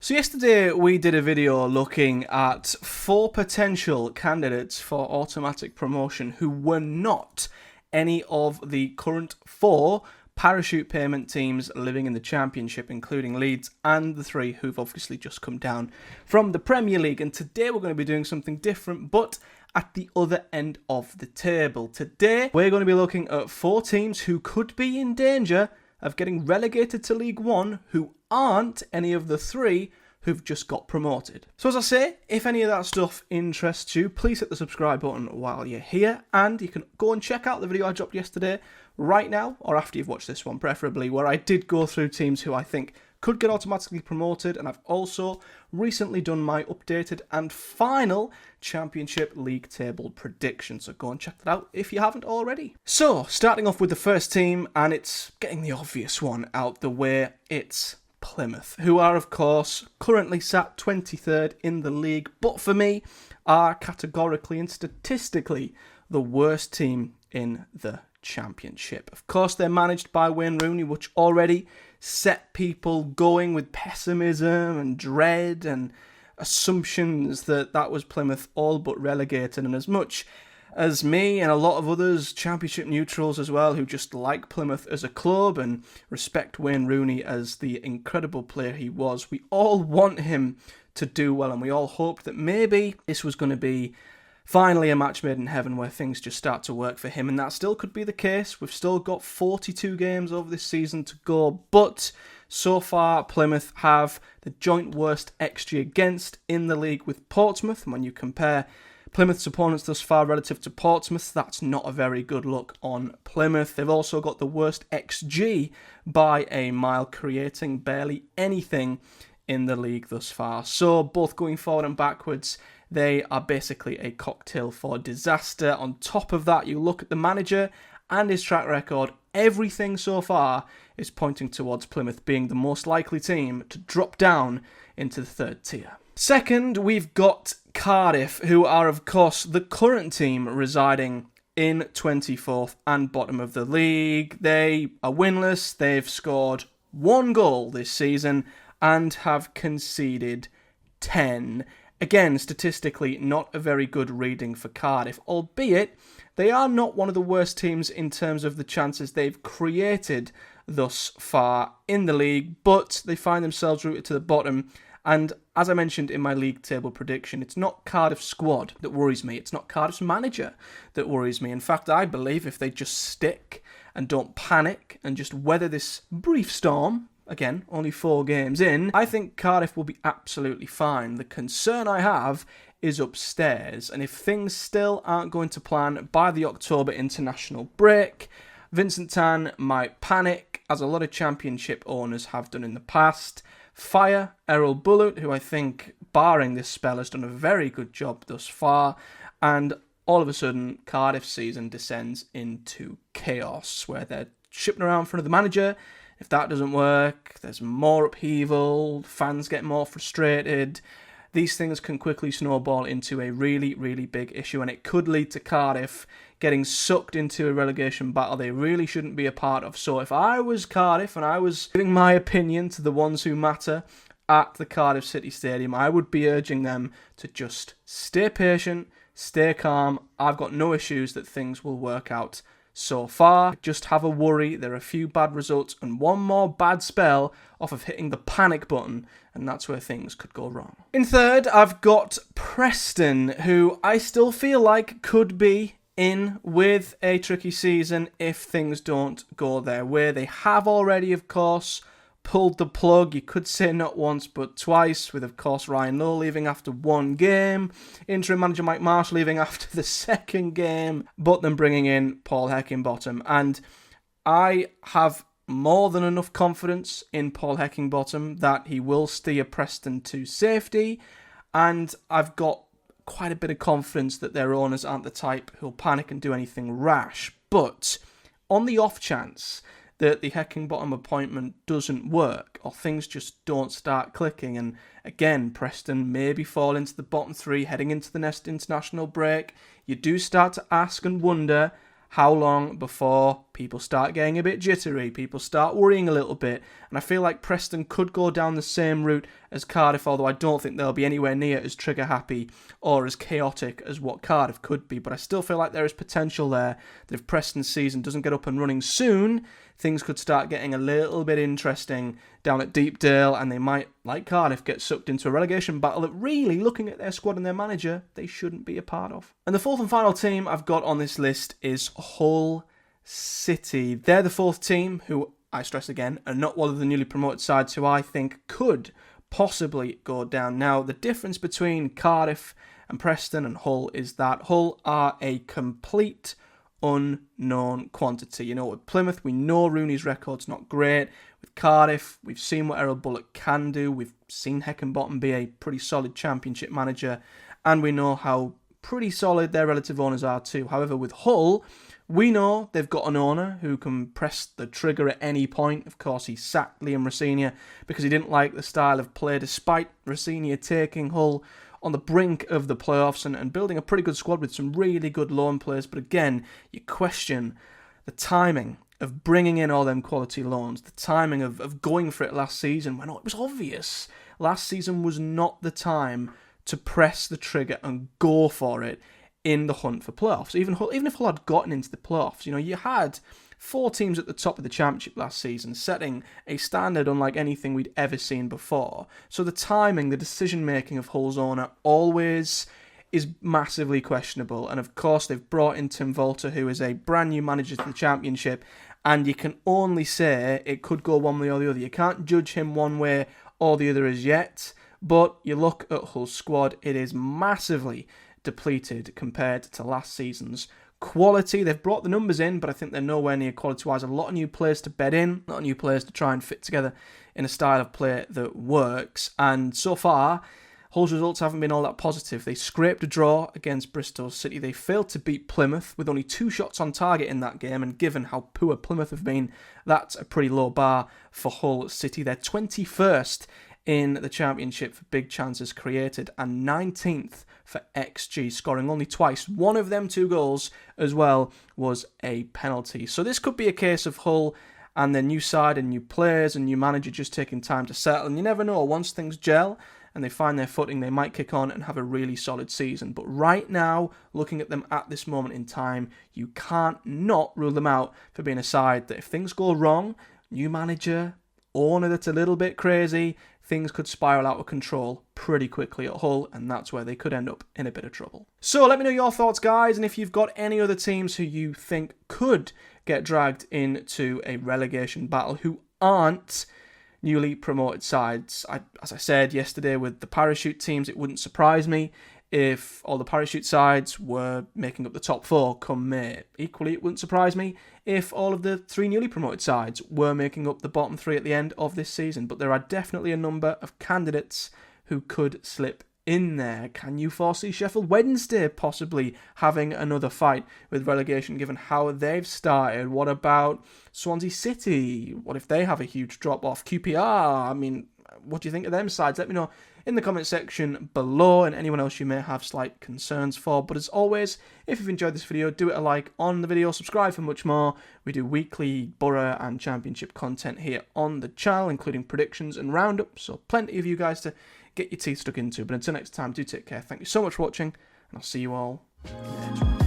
So yesterday we did a video looking at 4 potential candidates for automatic promotion who were not any of the current 4 parachute payment teams living in the Championship, including Leeds and the 3 who've obviously just come down from the Premier League. And today we're going to be doing something different, but at the other end of the table. Today we're going to be looking at 4 teams who could be in danger of getting relegated to League One who aren't any of the 3 who've just got promoted. So as I say, if any of that stuff interests you, please hit the subscribe button while you're here, and you can go and check out the video I dropped yesterday right now, or after you've watched this one preferably, where I did go through teams who I think could get automatically promoted, and I've also recently done my updated and final Championship League table prediction, so go and check that out if you haven't already. So, starting off with the first team, and it's getting the obvious one out the way, it's Plymouth, who are of course currently sat 23rd in the league, but for me are categorically and statistically the worst team in the Championship. Of course, they're managed by Wayne Rooney, which already set people going with pessimism and dread and assumptions that that was Plymouth all but relegated. And as much as me and a lot of others, Championship neutrals as well, who just like Plymouth as a club and respect Wayne Rooney as the incredible player he was, we all want him to do well, and we all hoped that maybe this was going to be finally a match made in heaven where things just start to work for him, and that still could be the case. We've still got 42 games over this season to go, but so far Plymouth have the joint worst XG against in the league with Portsmouth, and when you compare Plymouth's opponents thus far relative to Portsmouth, that's not a very good look on Plymouth. They've also got the worst XG by a mile, creating barely anything in the league thus far. So both going forward and backwards, they are basically a cocktail for disaster. On top of that, you look at the manager and his track record, everything so far is pointing towards Plymouth being the most likely team to drop down into the 3rd tier. Second, we've got Cardiff, who are of course the current team residing in 24th and bottom of the league. They are winless, they've scored 1 goal this season and have conceded 10. Again, statistically, not a very good reading for Cardiff, albeit they are not one of the worst teams in terms of the chances they've created thus far in the league, but they find themselves rooted to the bottom. And as I mentioned in my league table prediction, it's not Cardiff's squad that worries me, it's not Cardiff's manager that worries me. In fact, I believe if they just stick and don't panic and just weather this brief storm, again, only 4 games in, I think Cardiff will be absolutely fine. The concern I have is upstairs, and if things still aren't going to plan by the October international break, Vincent Tan might panic, as a lot of Championship owners have done in the past, fire Errol Bullitt, who I think, barring this spell, has done a very good job thus far, and all of a sudden Cardiff's season descends into chaos, where they're shipping around in front of the manager. If that doesn't work, there's more upheaval, fans get more frustrated. These things can quickly snowball into a really, really big issue, and it could lead to Cardiff getting sucked into a relegation battle they really shouldn't be a part of. So if I was Cardiff and I was giving my opinion to the ones who matter at the Cardiff City Stadium, I would be urging them to just stay patient, stay calm. I've got no issues that things will work out. So far, just have a worry. There are a few bad results and 1 more bad spell off of hitting the panic button, and that's where things could go wrong. In 3rd, I've got Preston, who I still feel like could be in with a tricky season if things don't go their way. They have already, of course, pulled the plug. You could say not once but twice, with of course Ryan Lowe leaving after 1 game, interim manager Mike Marsh leaving after the 2nd game, but then bringing in Paul Heckingbottom. And I have more than enough confidence in Paul Heckingbottom that he will steer Preston to safety, and I've got quite a bit of confidence that their owners aren't the type who'll panic and do anything rash. But on the off chance that the Heckingbottom appointment doesn't work, or things just don't start clicking, and again, Preston maybe fall into the bottom 3 heading into the next international break, you do start to ask and wonder how long before people start getting a bit jittery, people start worrying a little bit, and I feel like Preston could go down the same route as Cardiff, although I don't think they'll be anywhere near as trigger happy or as chaotic as what Cardiff could be, but I still feel like there is potential there that if Preston's season doesn't get up and running soon, things could start getting a little bit interesting down at Deepdale, and they might, like Cardiff, get sucked into a relegation battle that really, looking at their squad and their manager, they shouldn't be a part of. And the fourth and final team I've got on this list is Hull City. They're the fourth team who, I stress again, are not one of the newly promoted sides who I think could possibly go down. Now, the difference between Cardiff and Preston and Hull is that Hull are a complete unknown quantity. You know, with Plymouth, we know Rooney's record's not great. With Cardiff, we've seen what Errol Bullock can do. We've seen Heckingbottom be a pretty solid championship manager, and we know how pretty solid their relative owners are too. However, with Hull, we know they've got an owner who can press the trigger at any point. Of course, he sacked Liam Rosenior because he didn't like the style of play, despite Rosenior taking Hull on the brink of the playoffs and building a pretty good squad with some really good loan players. But again, you question the timing of bringing in all them quality loans, the timing of going for it last season when it was obvious last season was not the time to press the trigger and go for it in the hunt for playoffs. Even if Hull had gotten into the playoffs, you know, you had 4 teams at the top of the championship last season, setting a standard unlike anything we'd ever seen before. So the timing, the decision-making of Hull's owner always is massively questionable. And of course, they've brought in Tim Volter, who is a brand new manager to the championship, and you can only say it could go one way or the other. You can't judge him one way or the other as yet, but you look at Hull's squad, it is massively depleted compared to last season's quality. They've brought the numbers in, but I think they're nowhere near quality-wise. A lot of new players to bed in, a lot of new players to try and fit together in a style of play that works. And so far, Hull's results haven't been all that positive. They scraped a draw against Bristol City. They failed to beat Plymouth with only 2 shots on target in that game, and given how poor Plymouth have been, that's a pretty low bar for Hull City. They're 21st in the championship for big chances created and 19th for XG, scoring only twice. One of them 2 goals as well was a penalty. So this could be a case of Hull and their new side and new players and new manager just taking time to settle. And you never know, once things gel and they find their footing, they might kick on and have a really solid season. But right now, looking at them at this moment in time, you can't not rule them out for being a side that if things go wrong, new manager, owner that's a little bit crazy, things could spiral out of control pretty quickly at Hull, and that's where they could end up in a bit of trouble. So let me know your thoughts, guys, and if you've got any other teams who you think could get dragged into a relegation battle who aren't newly promoted sides. As I said yesterday with the parachute teams, it wouldn't surprise me if all the parachute sides were making up the top 4 come May. Equally, it wouldn't surprise me if all of the 3 newly promoted sides were making up the bottom 3 at the end of this season. But there are definitely a number of candidates who could slip in there. Can you foresee Sheffield Wednesday possibly having another fight with relegation given how they've started? What about Swansea City? What if they have a huge drop-off? QPR, I mean, what do you think of them sides? Let me know in the comment section below, and anyone else you may have slight concerns for. But as always, if you've enjoyed this video, do it a like on the video, subscribe for much more. We do weekly Boro and Championship content here on the channel, including predictions and roundups, so plenty of you guys to get your teeth stuck into. But until next time, do take care. Thank you so much for watching, and I'll see you all later.